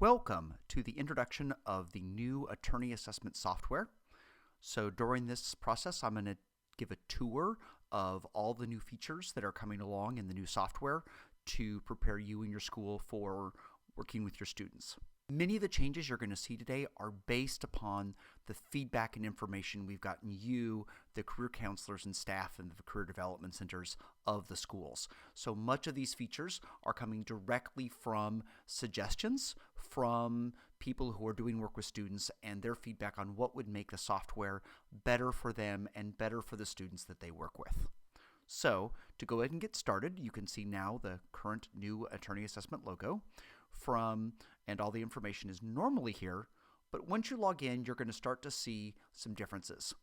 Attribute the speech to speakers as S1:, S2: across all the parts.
S1: Welcome to the introduction of the new attorney assessment software. So during this process, I'm going to give a tour of all the new features that are coming along in the new software to prepare you and your school for working with your students. Many of the changes you're going to see today are based upon the feedback and information we've gotten you, the career counselors and staff and the career development centers of the schools. So much of these features are coming directly from suggestions from people who are doing work with students and their feedback on what would make the software better for them and better for the students that they work with. So to go ahead and get started, you can see now the current new attorney assessment logo and all the information is normally here, but once you log in, you're going to start to see some differences.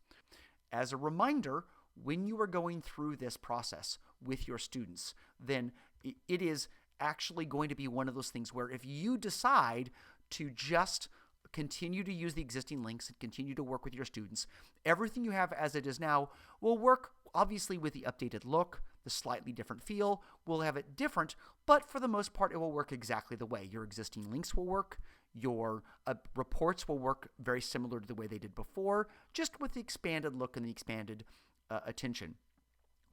S1: As a reminder, when you are going through this process with your students, then it is actually going to be one of those things where if you decide to just continue to use the existing links and continue to work with your students, everything you have as it is now will work obviously with the updated look, the slightly different feel. We'll have it different, but for the most part, it will work exactly the way. Your existing links will work. Your reports will work very similar to the way they did before, just with the expanded look and the expanded attention.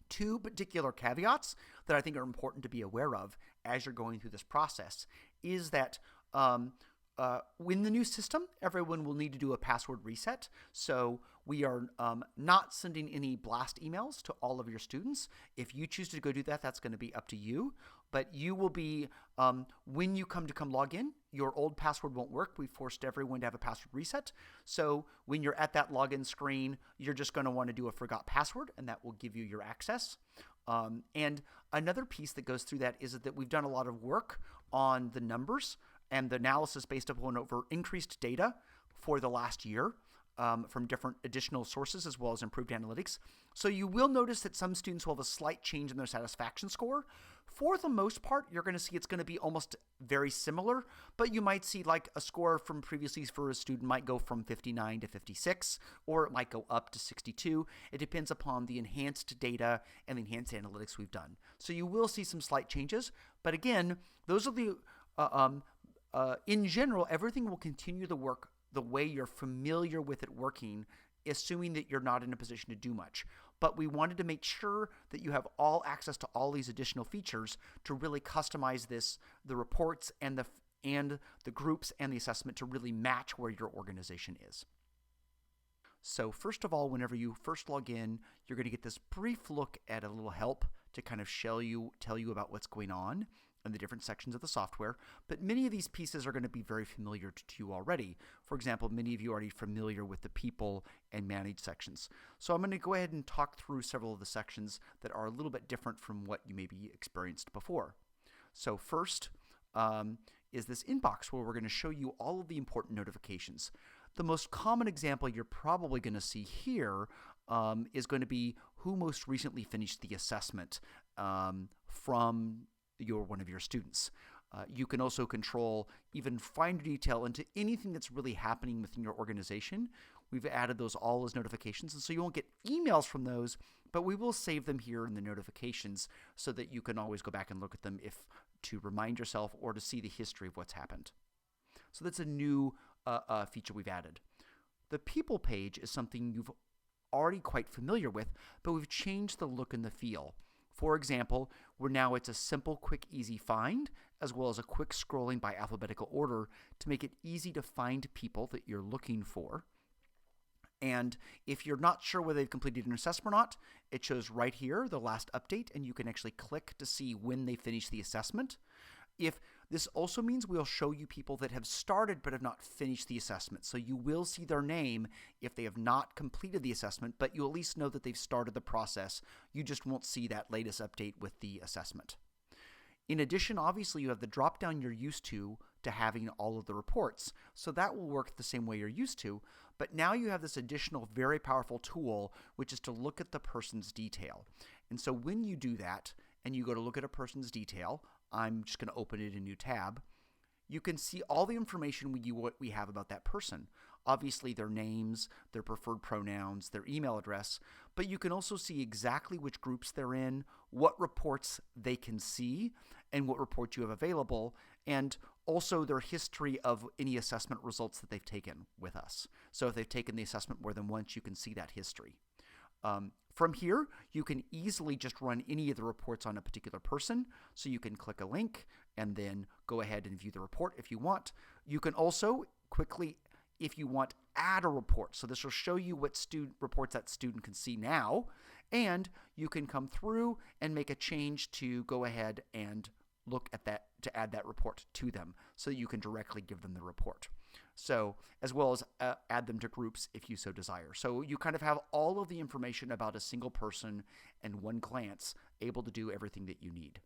S1: Two particular caveats that I think are important to be aware of as you're going through this process is that in the new system, everyone will need to do a password reset. So we are not sending any blast emails to all of your students. If you choose to go do that, that's going to be up to you. But you will be, when you come log in, your old password won't work. We forced everyone to have a password reset. So when you're at that login screen, you're just going to want to do a forgot password, and that will give you your access. And another piece that goes through that is that we've done a lot of work on the numbers and the analysis based upon over increased data for the last year from different additional sources as well as improved analytics. So you will notice that some students will have a slight change in their satisfaction score. For the most part, you're going to see it's going to be almost very similar, but you might see like a score from previously for a student might go from 59 to 56, or it might go up to 62. It depends upon the enhanced data and the enhanced analytics we've done. So you will see some slight changes, but again, those are the in general, everything will continue to work the way you're familiar with it working, assuming that you're not in a position to do much. But we wanted to make sure that you have all access to all these additional features to really customize the reports and the groups and the assessment to really match where your organization is. So first of all, whenever you first log in, you're going to get this brief look at a little help to kind of tell you about what's going on and the different sections of the software, but many of these pieces are going to be very familiar to you already. For example, many of you are already familiar with the people and manage sections. So I'm going to go ahead and talk through several of the sections that are a little bit different from what you maybe experienced before. So first is this inbox where we're going to show you all of the important notifications. The most common example you're probably going to see here is going to be who most recently finished the assessment from one of your students. You can also control even finer detail into anything that's really happening within your organization. We've added those all as notifications, and so you won't get emails from those, but we will save them here in the notifications so that you can always go back and look at them to remind yourself or to see the history of what's happened. So that's a new feature we've added. The people page is something you've already quite familiar with, but we've changed the look and the feel. For example, it's a simple, quick, easy find, as well as a quick scrolling by alphabetical order to make it easy to find people that you're looking for. And if you're not sure whether they've completed an assessment or not, it shows right here the last update, and you can actually click to see when they finished the assessment. This also means we'll show you people that have started but have not finished the assessment. So you will see their name if they have not completed the assessment, but you'll at least know that they've started the process. You just won't see that latest update with the assessment. In addition, obviously, you have the drop-down you're used to having all of the reports. So that will work the same way you're used to. But now you have this additional very powerful tool, which is to look at the person's detail. And so when you do that and you go to look at a person's detail, I'm just going to open it in a new tab. You can see all the information we have about that person. Obviously, their names, their preferred pronouns, their email address, but you can also see exactly which groups they're in, what reports they can see, and what reports you have available, and also their history of any assessment results that they've taken with us. So if they've taken the assessment more than once, you can see that history. From here, you can easily just run any of the reports on a particular person. So you can click a link and then go ahead and view the report if you want. You can also quickly, if you want, add a report. So this will show you what reports that student can see now. And you can come through and make a change to go ahead and look at that, to add that report to them so you can directly give them the report. So as well as add them to groups if you so desire. So you kind of have all of the information about a single person in one glance, able to do everything that you need.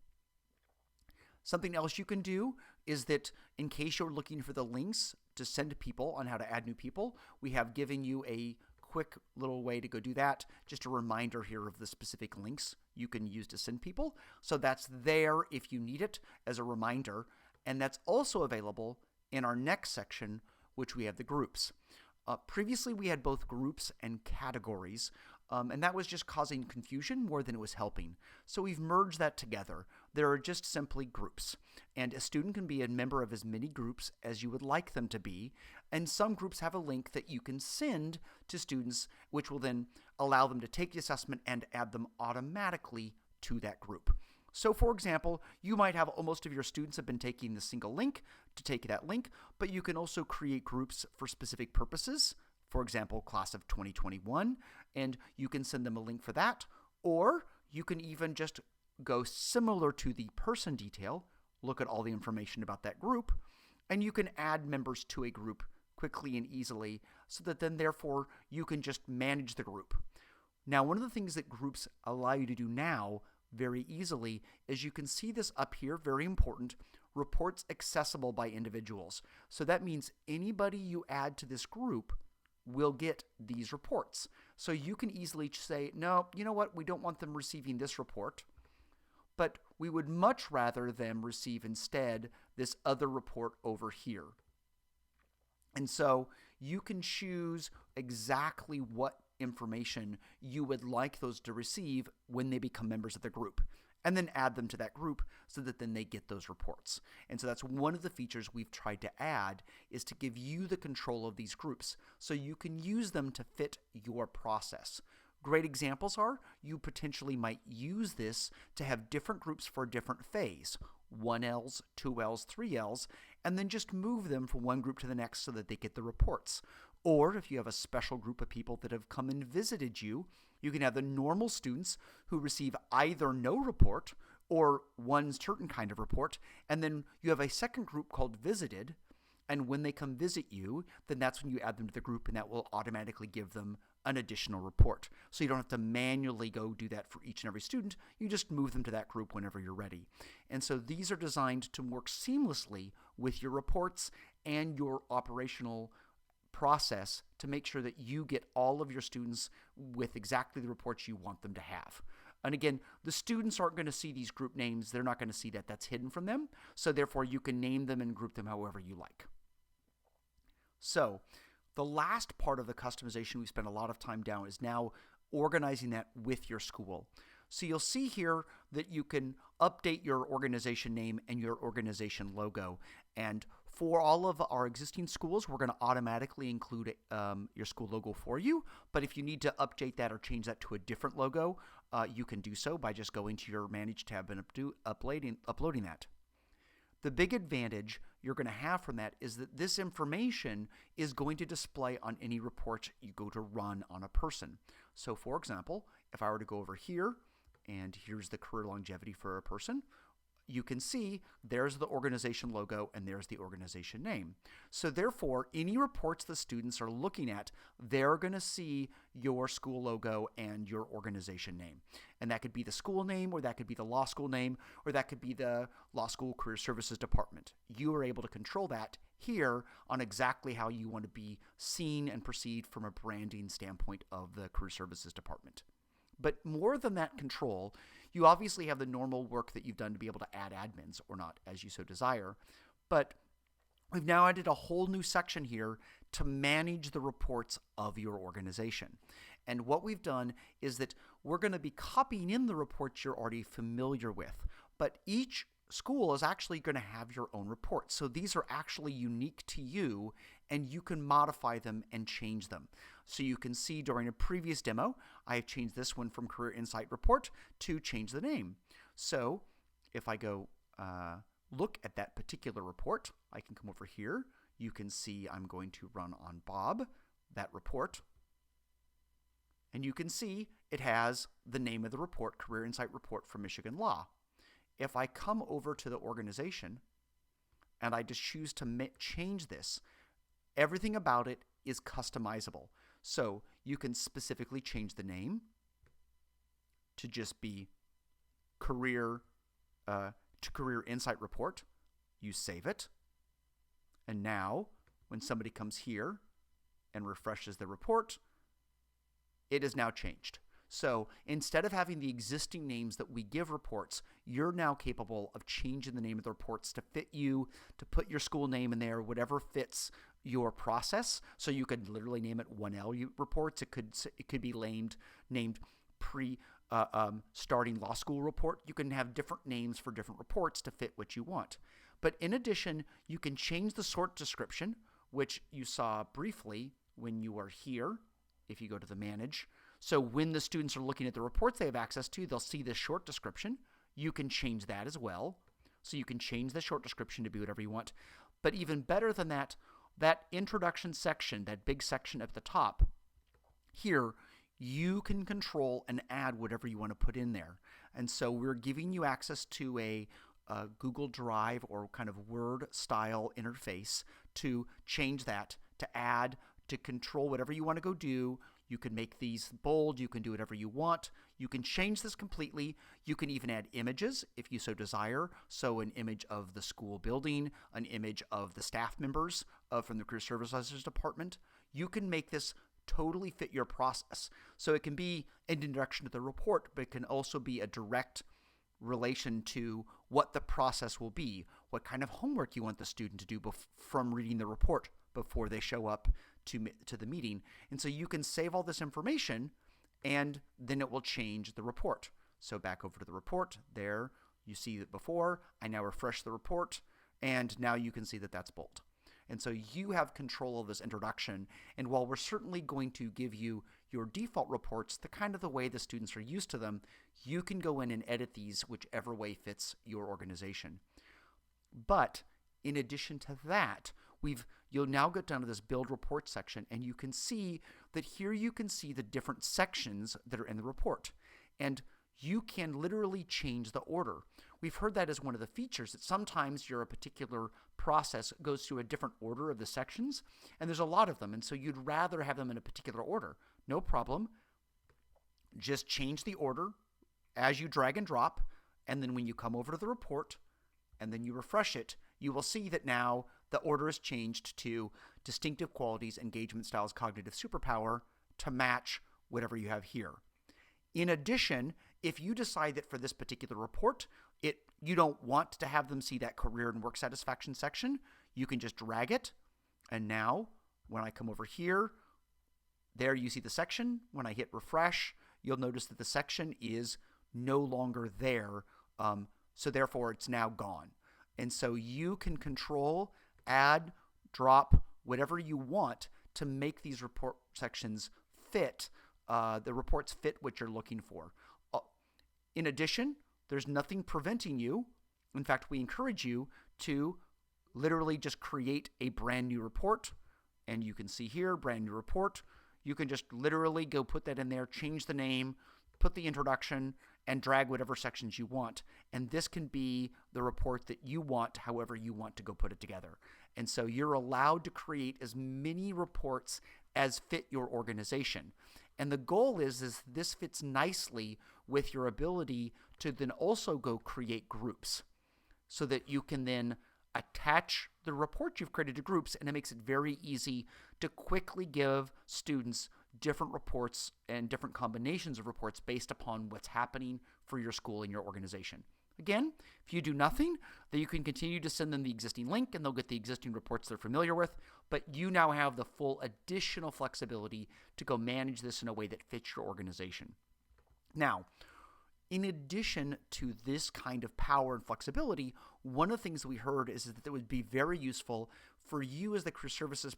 S1: Something else you can do is that in case you're looking for the links to send people on how to add new people, we have given you a quick little way to go do that. Just a reminder here of the specific links you can use to send people. So that's there if you need it as a reminder. And that's also available in our next section, which we have the groups. Previously, we had both groups and categories, and that was just causing confusion more than it was helping. So we've merged that together. There are just simply groups, and a student can be a member of as many groups as you would like them to be, and some groups have a link that you can send to students, which will then allow them to take the assessment and add them automatically to that group. So for example, you might have most of your students have been taking the single link to take that link, but you can also create groups for specific purposes. For example, class of 2021, and you can send them a link for that, or you can even just go similar to the person detail, look at all the information about that group, and you can add members to a group quickly and easily so that then therefore you can just manage the group. Now, one of the things that groups allow you to do now very easily is you can see this up here, very important, reports accessible by individuals. So that means anybody you add to this group will get these reports. So you can easily say, no, you know what, we don't want them receiving this report, but we would much rather them receive instead this other report over here. And so you can choose exactly what information you would like those to receive when they become members of the group, and then add them to that group so that then they get those reports. And so that's one of the features we've tried to add, is to give you the control of these groups so you can use them to fit your process. Great examples are, you potentially might use this to have different groups for a different phase, 1Ls, 2Ls, 3Ls, and then just move them from one group to the next so that they get the reports. Or if you have a special group of people that have come and visited you, you can have the normal students who receive either no report or one certain kind of report, and then you have a second group called visited, and when they come visit you, then that's when you add them to the group, and that will automatically give them an additional report. So you don't have to manually go do that for each and every student. You just move them to that group whenever you're ready. And so these are designed to work seamlessly with your reports and your operational process to make sure that you get all of your students with exactly the reports you want them to have. And again, the students aren't going to see these group names. They're not going to see that. That's hidden from them. So therefore, you can name them and group them however you like. So the last part of the customization we spent a lot of time down is now organizing that with your school. So you'll see here that you can update your organization name and your organization logo. And for all of our existing schools, we're going to automatically include your school logo for you. But if you need to update that or change that to a different logo, you can do so by just going to your Manage tab and uploading that. The big advantage you're going to have from that is that this information is going to display on any report you go to run on a person. So for example, if I were to go over here, and here's the career longevity for a person, you can see there's the organization logo and there's the organization name. So therefore, any reports the students are looking at, they're going to see your school logo and your organization name. And that could be the school name, or that could be the law school name, or that could be the law school career services department. You are able to control that here on exactly how you want to be seen and perceived from a branding standpoint of the career services department. But more than that control, you obviously have the normal work that you've done to be able to add admins or not, as you so desire. But we've now added a whole new section here to manage the reports of your organization. And what we've done is that we're going to be copying in the reports you're already familiar with. But each school is actually going to have your own reports. So these are actually unique to you, and you can modify them and change them. So you can see during a previous demo, I have changed this one from Career Insight Report to change the name. So if I go look at that particular report, I can come over here. You can see I'm going to run on Bob, that report. And you can see it has the name of the report, Career Insight Report from Michigan Law. If I come over to the organization and I just choose to change this, everything about it is customizable. So you can specifically change the name to just be Career Insight Report. You save it. And now when somebody comes here and refreshes the report, it is now changed. So instead of having the existing names that we give reports, you're now capable of changing the name of the reports to fit you, to put your school name in there, whatever fits your process. So you could literally name it 1L reports. It could be named starting law school report. You can have different names for different reports to fit what you want. But in addition, you can change the sort description, which you saw briefly when you were here. If you go to the Manage. So when the students are looking at the reports they have access to, they'll see this short description. You can change that as well. So you can change the short description to be whatever you want. But even better than that, that introduction section, that big section at the top, here you can control and add whatever you want to put in there. And so we're giving you access to a Google Drive or kind of Word style interface to change that, to add, to control whatever you want to go do. You can make these bold. You can do whatever you want. You can change this completely. You can even add images if you so desire. So an image of the school building, an image of the staff members from the Career Services Department. You can make this totally fit your process. So it can be an introduction to the report, but it can also be a direct relation to what the process will be, what kind of homework you want the student to do from reading the report before they show up to the meeting. And so you can save all this information, and then it will change the report. So back over to the report, there you see that before. I now refresh the report, and now you can see that that's bold. And so you have control of this introduction, and while we're certainly going to give you your default reports, the kind of the way the students are used to them, you can go in and edit these whichever way fits your organization. But in addition to that, you'll now get down to this build report section, and you can see that here you can see the different sections that are in the report. And you can literally change the order. We've heard that as one of the features, that sometimes a particular process goes through a different order of the sections, and there's a lot of them, and so you'd rather have them in a particular order. No problem. Just change the order as you drag and drop, and then when you come over to the report and then you refresh it, you will see that now the order is changed to distinctive qualities, engagement styles, cognitive superpower to match whatever you have here. In addition, if you decide that for this particular report, you don't want to have them see that career and work satisfaction section, you can just drag it. And now when I come over here, there you see the section. When I hit refresh, you'll notice that the section is no longer there. So therefore it's now gone. And so you can control, add, drop, whatever you want to make these report sections fit, the reports fit what you're looking for. In addition, there's nothing preventing you. In fact, we encourage you to literally just create a brand new report. And you can see here, brand new report. You can just literally go put that in there, change the name, put the introduction, and drag whatever sections you want. And this can be the report that you want, however you want to go put it together. And so you're allowed to create as many reports as fit your organization. And the goal is this fits nicely with your ability to then also go create groups so that you can then attach the report you've created to groups, and it makes it very easy to quickly give students different reports and different combinations of reports based upon what's happening for your school and your organization. Again, if you do nothing, then you can continue to send them the existing link and they'll get the existing reports they're familiar with, but you now have the full additional flexibility to go manage this in a way that fits your organization. Now, In addition to this kind of power and flexibility, one of the things that we heard is that it would be very useful for you as the career services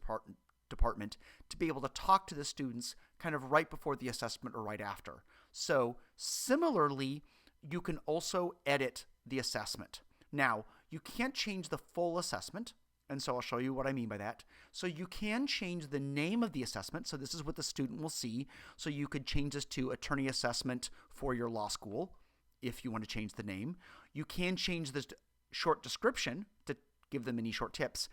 S1: department to be able to talk to the students kind of right before the assessment or right after. So similarly, you can also edit the assessment. Now, you can't change the full assessment, and so I'll show you what I mean by that. So you can change the name of the assessment. So this is what the student will see. So you could change this to attorney assessment for your law school if you want to change the name. You can change this short description to give them any short tips,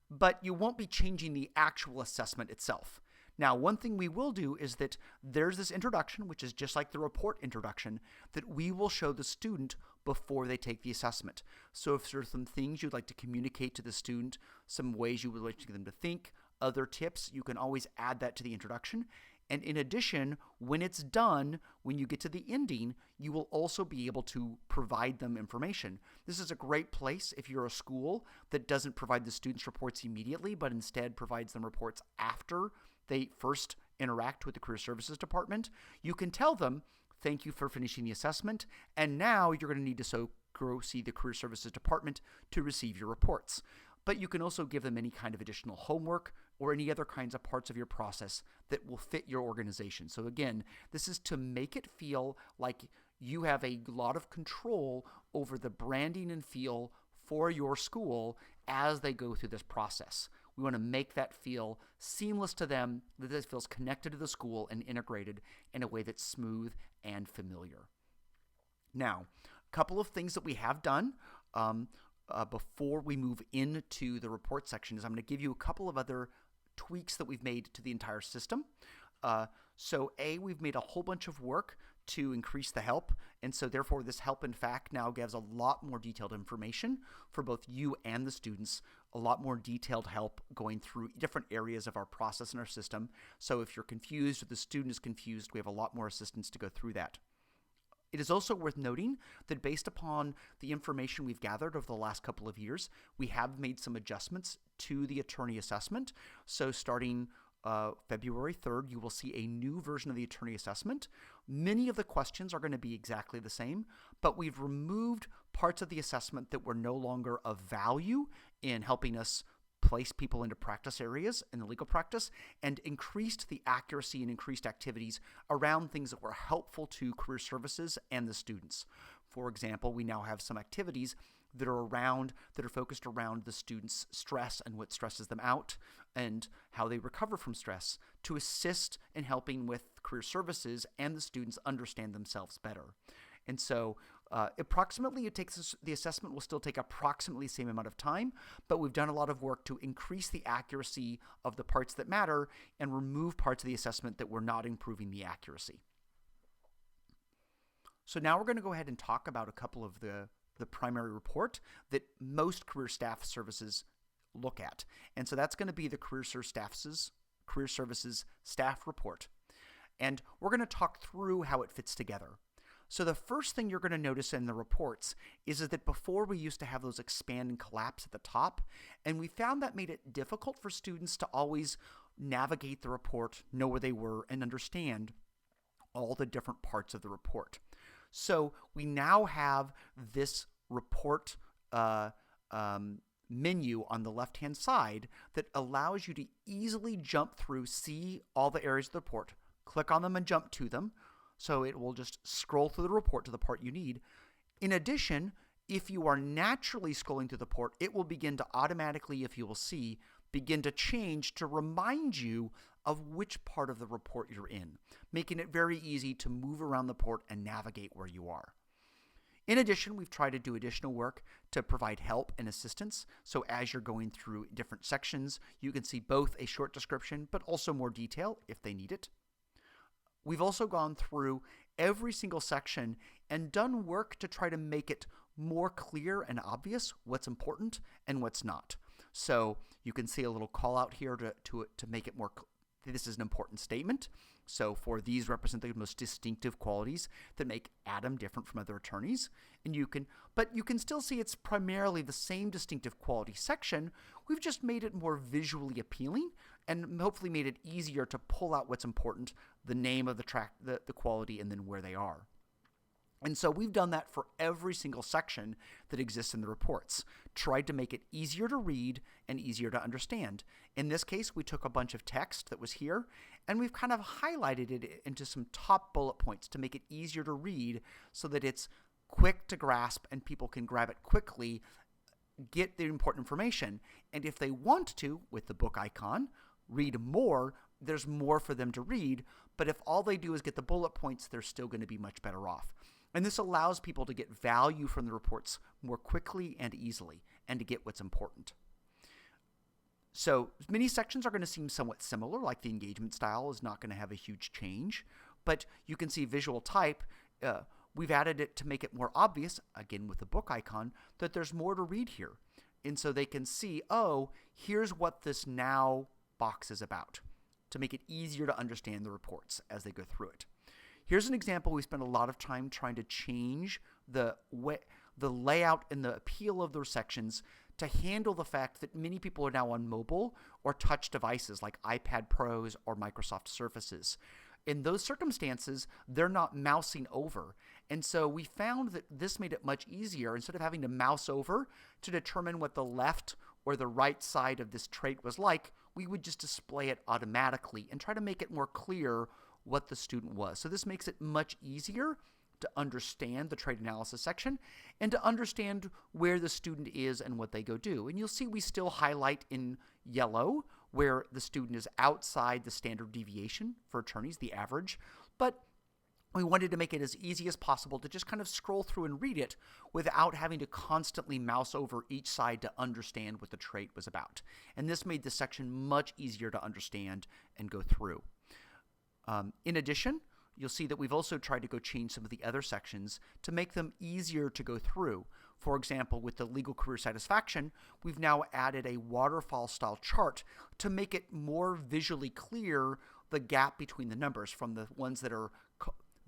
S1: but you won't be changing the actual assessment itself. Now, one thing we will do is that there's this introduction, which is just like the report introduction, that we will show the student before they take the assessment. So if there's some things you'd like to communicate to the student, some ways you would like them to think, other tips, you can always add that to the introduction. And in addition, when it's done, when you get to the ending, you will also be able to provide them information. This is a great place if you're a school that doesn't provide the students reports immediately, but instead provides them reports after they first interact with the career services department. You can tell them, thank you for finishing the assessment, and now you're going to need to go see the career services department to receive your reports. But you can also give them any kind of additional homework or any other kinds of parts of your process that will fit your organization. So again, this is to make it feel like you have a lot of control over the branding and feel for your school as they go through this process. We want to make that feel seamless to them, that it feels connected to the school and integrated in a way that's smooth and familiar. Now, a couple of things that we have done before we move into the report section is I'm going to give you a couple of other tweaks that we've made to the entire system. So we've made a whole bunch of work to increase the help, and so therefore this help in fact now gives a lot more detailed information for both you and the students, a lot more detailed help going through different areas of our process and our system. So if you're confused or the student is confused, we have a lot more assistance to go through that. It is also worth noting that based upon the information we've gathered over the last couple of years, we have made some adjustments to the attorney assessment. So starting February 3rd, you will see a new version of the attorney assessment. Many of the questions are going to be exactly the same, but we've removed parts of the assessment that were no longer of value in helping us place people into practice areas in the legal practice, and increased the accuracy and increased activities around things that were helpful to career services and the students. For example, we now have some activities that are focused around the students' stress and what stresses them out and how they recover from stress to assist in helping with career services and the students understand themselves better. And so the assessment will still take approximately the same amount of time, but we've done a lot of work to increase the accuracy of the parts that matter and remove parts of the assessment that were not improving the accuracy. So now we're going to go ahead and talk about a couple of the primary report that most career staff services look at. And so that's going to be the career services staff report. And we're going to talk through how it fits together. So the first thing you're going to notice in the reports is that before we used to have those expand and collapse at the top, and we found that made it difficult for students to always navigate the report, know where they were, and understand all the different parts of the report. So we now have this report menu on the left-hand side that allows you to easily jump through, see all the areas of the report, click on them and jump to them. So it will just scroll through the report to the part you need. In addition, if you are naturally scrolling through the report, it will begin to automatically, if you will see, begin to change to remind you of which part of the report you're in, making it very easy to move around the report and navigate where you are. In addition, we've tried to do additional work to provide help and assistance. So as you're going through different sections, you can see both a short description, but also more detail if they need it. We've also gone through every single section and done work to try to make it more clear and obvious what's important and what's not. So you can see a little call out here to make it more clear. This is an important statement. So for these represent the most distinctive qualities that make Adam different from other attorneys. But you can still see it's primarily the same distinctive quality section. We've just made it more visually appealing and hopefully made it easier to pull out what's important, the name of the quality, and then where they are. And so we've done that for every single section that exists in the reports, tried to make it easier to read and easier to understand. In this case, we took a bunch of text that was here, and we've kind of highlighted it into some top bullet points to make it easier to read so that it's quick to grasp and people can grab it quickly, get the important information, and if they want to, with the book icon, read more, there's more for them to read, but if all they do is get the bullet points, they're still going to be much better off. And this allows people to get value from the reports more quickly and easily, and to get what's important. So many sections are going to seem somewhat similar, like the engagement style is not going to have a huge change, but you can see visual type, we've added it to make it more obvious, again with the book icon, that there's more to read here. And so they can see, oh, here's what this now box is about, to make it easier to understand the reports as they go through it. Here's an example. We spent a lot of time trying to change the layout and the appeal of those sections to handle the fact that many people are now on mobile or touch devices like iPad Pros or Microsoft Surfaces. In those circumstances, they're not mousing over. And so we found that this made it much easier, instead of having to mouse over to determine what the left or the right side of this trait was like, we would just display it automatically and try to make it more clear what the student was. So this makes it much easier to understand the trait analysis section and to understand where the student is and what they go do. And you'll see we still highlight in yellow where the student is outside the standard deviation for attorneys, the average, but we wanted to make it as easy as possible to just kind of scroll through and read it without having to constantly mouse over each side to understand what the trait was about. And this made this section much easier to understand and go through. In addition, you'll see that we've also tried to go change some of the other sections to make them easier to go through. For example, with the legal career satisfaction, we've now added a waterfall style chart to make it more visually clear the gap between the numbers from the ones that are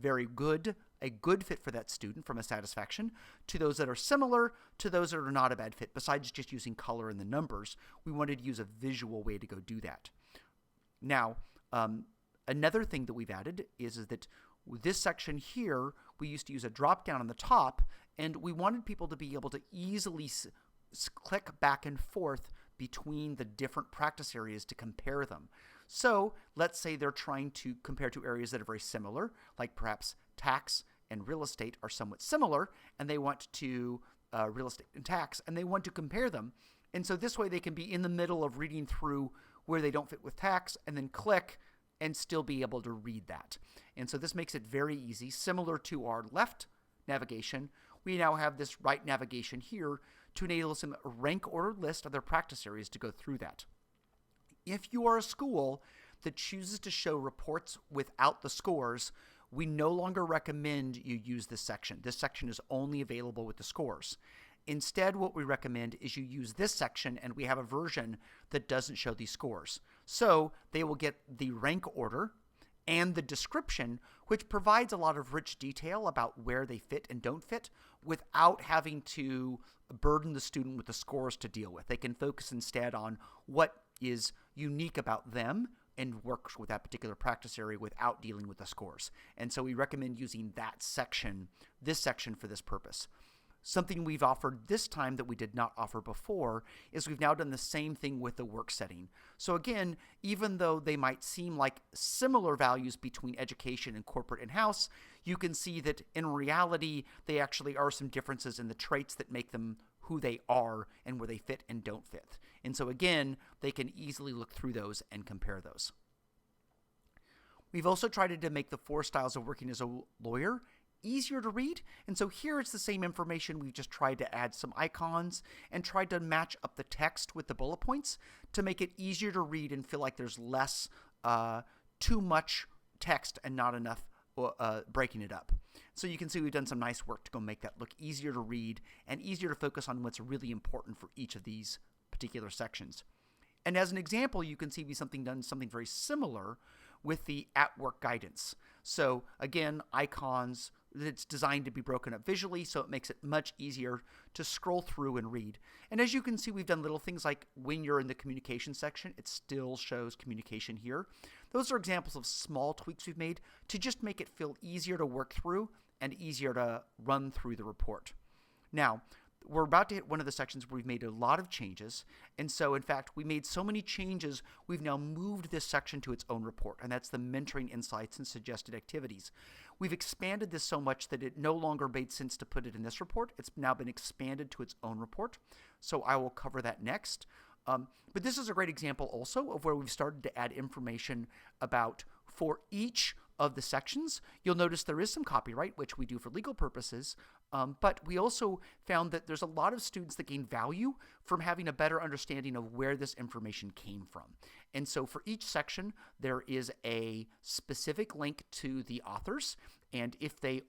S1: very good, a good fit for that student from a satisfaction, to those that are similar, to those that are not a bad fit. Besides just using color in the numbers, we wanted to use a visual way to go do that. Now, another thing that we've added is that this section here, we used to use a drop down on the top, and we wanted people to be able to easily click back and forth between the different practice areas to compare them. So let's say they're trying to compare two areas that are very similar, like perhaps tax and real estate are somewhat similar, and they want to real estate and tax, and they want to compare them. And so this way they can be in the middle of reading through where they don't fit with tax, and then click and still be able to read that. And so this makes it very easy. Similar to our left navigation, we now have this right navigation here to enable some rank order list of their practice areas to go through that. If you are a school that chooses to show reports without the scores, we no longer recommend you use this section. This section is only available with the scores. Instead, what we recommend is you use this section, and we have a version that doesn't show these scores. So they will get the rank order and the description, which provides a lot of rich detail about where they fit and don't fit without having to burden the student with the scores to deal with. They can focus instead on what is unique about them and works with that particular practice area without dealing with the scores. And so we recommend using that section, this section, for this purpose. Something we've offered this time that we did not offer before is we've now done the same thing with the work setting. So again, even though they might seem like similar values between education and corporate in-house, you can see that in reality, they actually are some differences in the traits that make them who they are and where they fit and don't fit. And so again, they can easily look through those and compare those. We've also tried to make the 4 styles of working as a lawyer easier to read. And so here it's the same information. We've just tried to add some icons and tried to match up the text with the bullet points to make it easier to read and feel like there's less, too much text and not enough breaking it up. So you can see we've done some nice work to go make that look easier to read and easier to focus on what's really important for each of these particular sections. And as an example, you can see we've done something very similar with the at-work guidance. So again, icons, it's designed to be broken up visually, so it makes it much easier to scroll through and read. And as you can see, we've done little things like when you're in the communication section, it still shows communication here. Those are examples of small tweaks we've made to just make it feel easier to work through and easier to run through the report. Now, we're about to hit one of the sections where we've made a lot of changes. And so, in fact, we made so many changes, we've now moved this section to its own report, and that's the mentoring insights and suggested activities. We've expanded this so much that it no longer made sense to put it in this report. It's now been expanded to its own report. So I will cover that next. But this is a great example also of where we've started to add information about for each of the sections. You'll notice there is some copyright, which we do for legal purposes, but we also found that there's a lot of students that gain value from having a better understanding of where this information came from. And so for each section, there is a specific link to the authors, and if they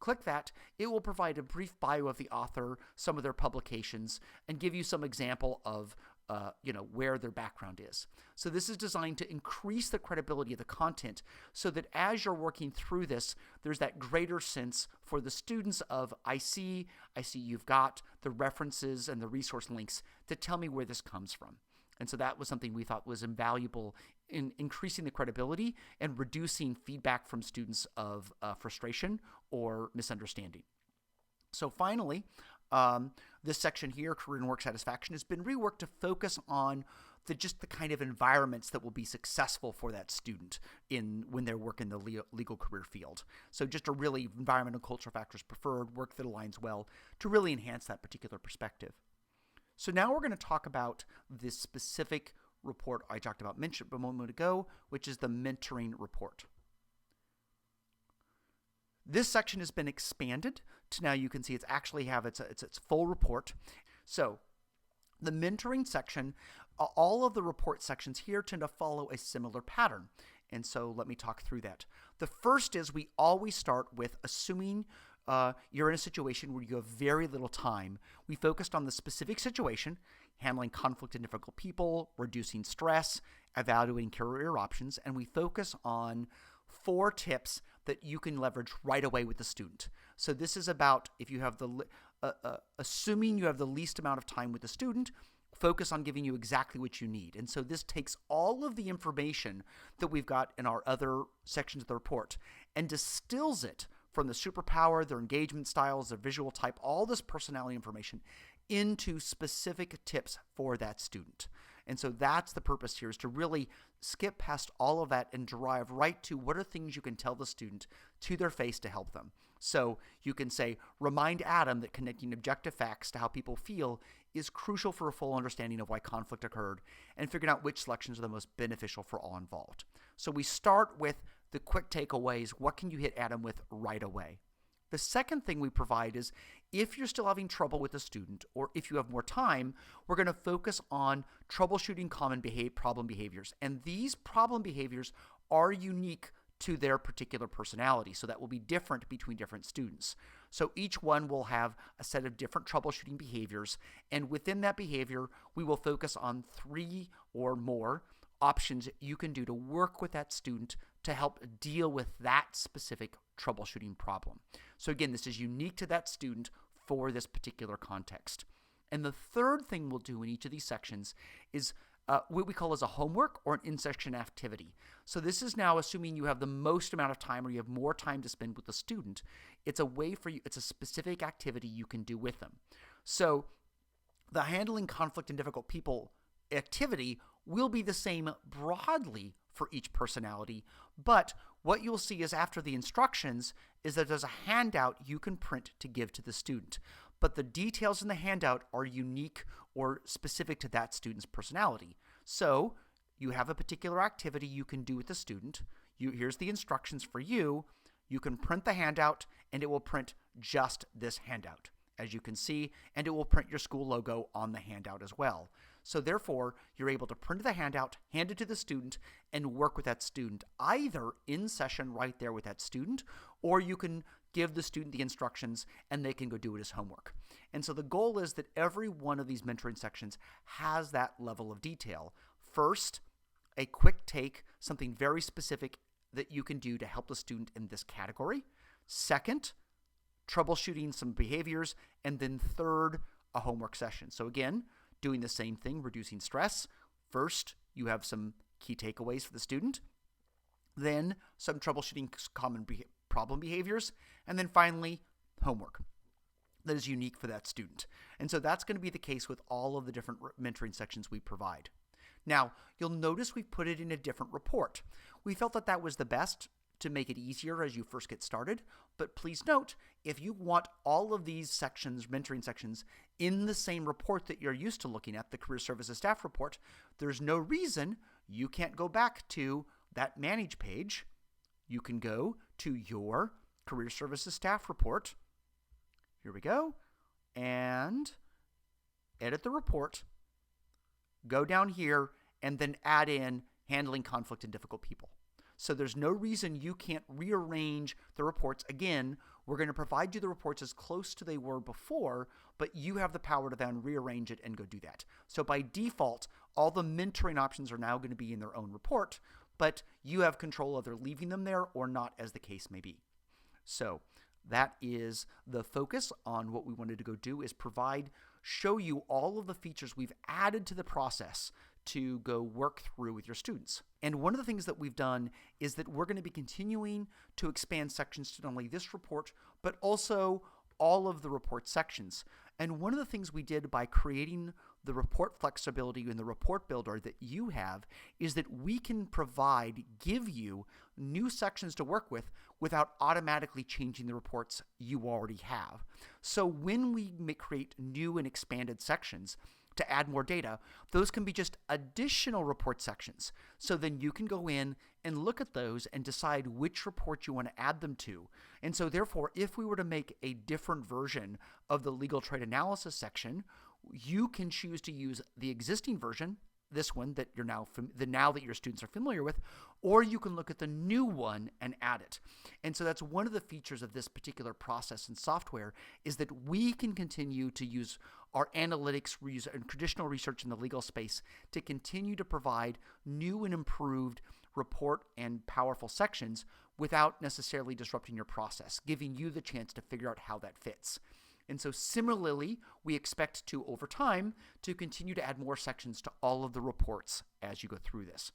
S1: click that, it will provide a brief bio of the author, some of their publications, and give you some example of where their background is. So this is designed to increase the credibility of the content so that as you're working through this, there's that greater sense for the students of, I see you've got the references and the resource links to tell me where this comes from. And so that was something we thought was invaluable in increasing the credibility and reducing feedback from students of frustration or misunderstanding. So finally, this section here, career and work satisfaction, has been reworked to focus on just the kind of environments that will be successful for that student when they work in the legal career field. So just a really environmental cultural factors preferred, work that aligns well to really enhance that particular perspective. So now we're going to talk about this specific report I talked about mentioned a moment ago, which is the mentoring report. This section has been expanded to now you can see it's actually have its full report. So the mentoring section, all of the report sections here tend to follow a similar pattern. And so let me talk through that. The first is we always start with assuming you're in a situation where you have very little time. We focused on the specific situation, handling conflict and difficult people, reducing stress, evaluating career options, and we focus on 4 tips that you can leverage right away with the student. So this is about if you have assuming you have the least amount of time with the student, focus on giving you exactly what you need. And so this takes all of the information that we've got in our other sections of the report and distills it from the superpower, their engagement styles, their visual type, all this personality information into specific tips for that student. And so that's the purpose here, is to really skip past all of that and drive right to what are things you can tell the student to their face to help them. So you can say, remind Adam that connecting objective facts to how people feel is crucial for a full understanding of why conflict occurred and figuring out which selections are the most beneficial for all involved. So we start with the quick takeaways. What can you hit Adam with right away? The second thing we provide is if you're still having trouble with a student or if you have more time, we're going to focus on troubleshooting common problem behaviors. And these problem behaviors are unique to their particular personality. So that will be different between different students. So each one will have a set of different troubleshooting behaviors. And within that behavior, we will focus on 3 or more options you can do to work with that student to help deal with that specific troubleshooting problem. So again, this is unique to that student for this particular context. And the third thing we'll do in each of these sections is what we call as a homework or an in-section activity. So this is now assuming you have the most amount of time or you have more time to spend with the student. It's a way for you, it's a specific activity you can do with them. So the handling conflict and difficult people activity will be the same broadly for each personality, but what you'll see is after the instructions is that there's a handout you can print to give to the student. But the details in the handout are unique or specific to that student's personality. So you have a particular activity you can do with the student. Here's the instructions for you. You can print the handout and it will print just this handout, as you can see, and it will print your school logo on the handout as well. So therefore, you're able to print the handout, hand it to the student, and work with that student either in session right there with that student, or you can give the student the instructions and they can go do it as homework. And so the goal is that every one of these mentoring sections has that level of detail. First, a quick take, something very specific that you can do to help the student in this category. Second, troubleshooting some behaviors. And then third, a homework session. So again, doing the same thing, reducing stress. First, you have some key takeaways for the student. Then some troubleshooting common problem behaviors, and then finally, homework that is unique for that student. And so that's going to be the case with all of the different mentoring sections we provide. Now, you'll notice we've put it in a different report. We felt that that was the best to make it easier as you first get started, but please note, if you want all of these sections, mentoring sections, in the same report that you're used to looking at, the Career Services Staff Report, there's no reason you can't go back to that Manage page. You can go to your Career Services Staff Report. Here we go, and edit the report, go down here, and then add in handling conflict and difficult people. So there's no reason you can't rearrange the reports. Again, we're going to provide you the reports as close to they were before, but you have the power to then rearrange it and go do that. So by default, all the mentoring options are now going to be in their own report, but you have control of either leaving them there or not, as the case may be. So that is the focus on what we wanted to go do, is show you all of the features we've added to the process to go work through with your students. And one of the things that we've done is that we're going to be continuing to expand sections to not only this report, but also all of the report sections. And one of the things we did by creating the report flexibility in the report builder that you have is that we can give you new sections to work with without automatically changing the reports you already have. So when we create new and expanded sections to add more data, those can be just additional report sections. So then you can go in and look at those and decide which report you want to add them to. And so therefore, if we were to make a different version of the legal trade analysis section, you can choose to use the existing version, this one that you're now that your students are familiar with, or you can look at the new one and add it. And so that's one of the features of this particular process and software, is that we can continue to use our analytics and traditional research in the legal space to continue to provide new and improved report and powerful sections without necessarily disrupting your process, giving you the chance to figure out how that fits. And so similarly, we expect to, over time, to continue to add more sections to all of the reports as you go through this.